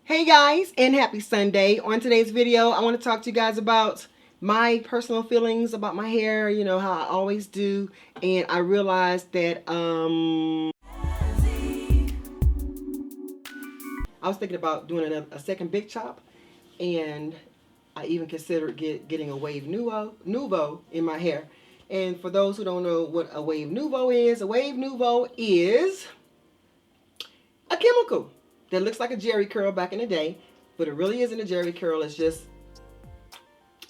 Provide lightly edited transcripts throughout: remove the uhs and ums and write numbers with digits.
Hey guys, and happy Sunday. On today's video, I want to talk to you guys about my personal feelings about my hair, you know, how I always do. And I realized that I was thinking about doing a second big chop, and I even considered getting a Wave Noveau in my hair. And for those who don't know what a Wave Noveau is a chemical that looks like a Jheri Curl back in the day, but it really isn't a Jheri Curl. It's just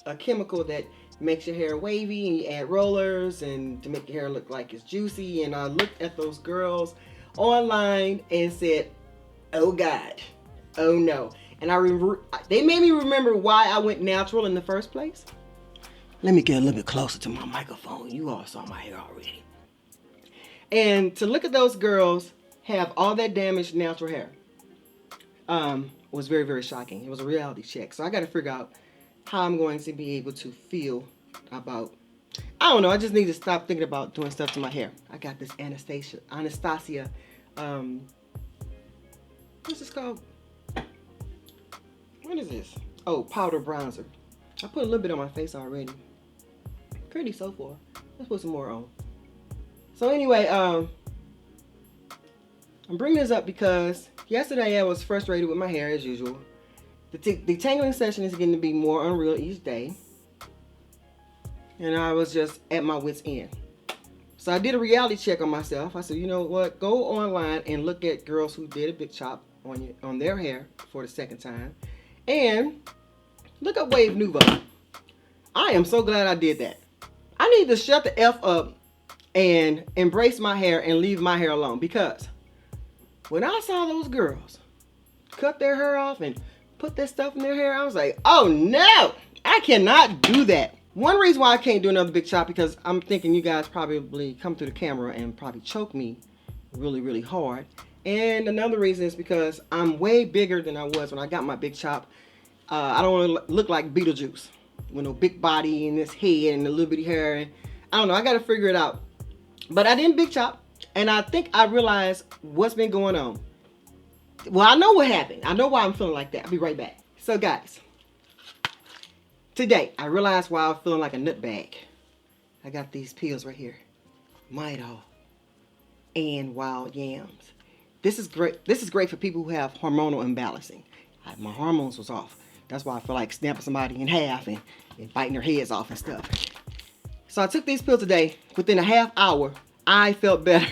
a chemical that makes your hair wavy, and you add rollers and to make your hair look like it's juicy. And I looked at those girls online and said, oh God, oh no. And they made me remember why I went natural in the first place. Let me get a little bit closer to my microphone. You all saw my hair already. And to look at those girls have all that damaged natural hair was very, very shocking. It was a reality check. So I got to figure out how I'm going to be able to feel about, I don't know, I just need to stop thinking about doing stuff to my hair. I got this Anastasia, what's this called? What is this? Oh, powder bronzer. I put a little bit on my face already. Pretty so far. Let's put some more on. So anyway, I'm bringing this up because yesterday I was frustrated with my hair as usual. The detangling session is getting to be more unreal each day. And I was just at my wit's end. So I did a reality check on myself. I said, you know what? Go online and look at girls who did a big chop on their hair for the second time. And look up Wave Noveau. I am so glad I did that. I need to shut the F up and embrace my hair and leave my hair alone, because when I saw those girls cut their hair off and put that stuff in their hair, I was like, oh no, I cannot do that. One reason why I can't do another big chop, because I'm thinking you guys probably come through the camera and probably choke me really, really hard. And another reason is because I'm way bigger than I was when I got my big chop. I don't want to look like Beetlejuice with no big body and this head and the little bitty hair. And I don't know, I got to figure it out. But I didn't big chop, and I think I realized what's been going on. Well, I know what happened. I know why I'm feeling like that. I'll be right back. So guys, today I realized why I'm feeling like a nutbag. I got these pills right here. Midol and wild yams. This is great. This is great for people who have hormonal imbalancing. My hormones was off. That's why I feel like snapping somebody in half and biting their heads off and stuff. So I took these pills today. Within a half hour, I felt better.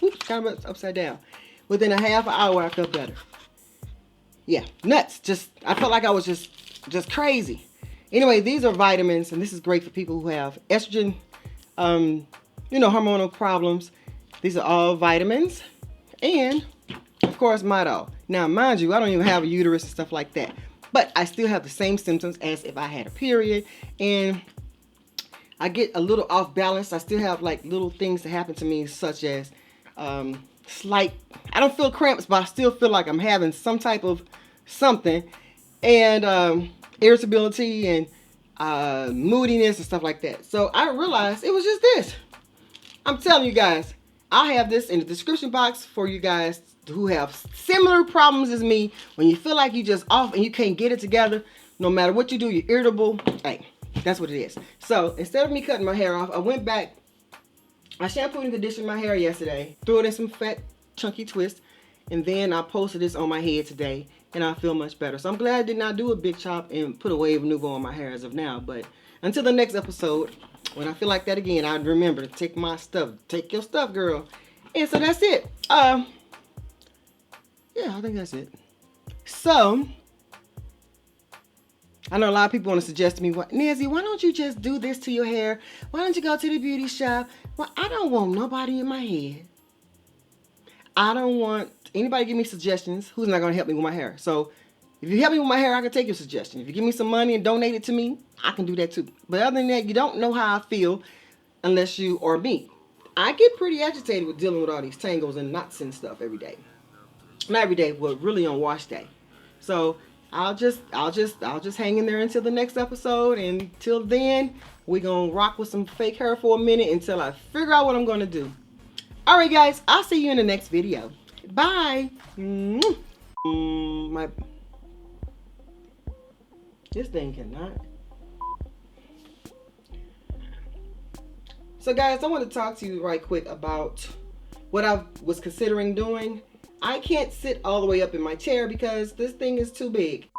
Oops, kind of upside down. Within a half hour, I felt better. Yeah, nuts. I felt like I was just crazy. Anyway, these are vitamins, and this is great for people who have estrogen, hormonal problems. These are all vitamins, and of course, Midol. Now, mind you, I don't even have a uterus and stuff like that, but I still have the same symptoms as if I had a period, and I get a little off balance. I still have like little things that happen to me, such as slight, I don't feel cramps, but I still feel like I'm having some type of something, and irritability and moodiness and stuff like that. So I realized it was just this. I'm telling you guys, I have this in the description box for you guys who have similar problems as me. When you feel like you're just off and you can't get it together, no matter what you do, you're irritable. Hey, that's what it is. So instead of me cutting my hair off, I went back. I shampooed and conditioned my hair yesterday, threw it in some fat, chunky twist, and then I posted this on my head today, and I feel much better. So I'm glad I did not do a big chop and put a Wave Noveau on my hair as of now. But until the next episode, when I feel like that again, I'd remember to take my stuff. Take your stuff, girl. And so that's it. Yeah, I think that's it. So I know a lot of people want to suggest to me, Nezi, why don't you just do this to your hair? Why don't you go to the beauty shop? Well, I don't want nobody in my head. I don't want anybody give me suggestions who's not going to help me with my hair. So if you help me with my hair, I can take your suggestion. If you give me some money and donate it to me, I can do that too. But other than that, you don't know how I feel unless you or me. I get pretty agitated with dealing with all these tangles and knots and stuff every day. Not every day, but really on wash day. So I'll just hang in there until the next episode. And until then, we're going to rock with some fake hair for a minute until I figure out what I'm going to do. Alright guys, I'll see you in the next video. Bye. My This thing cannot. So guys, I want to talk to you right quick about what I was considering doing. I can't sit all the way up in my chair because this thing is too big.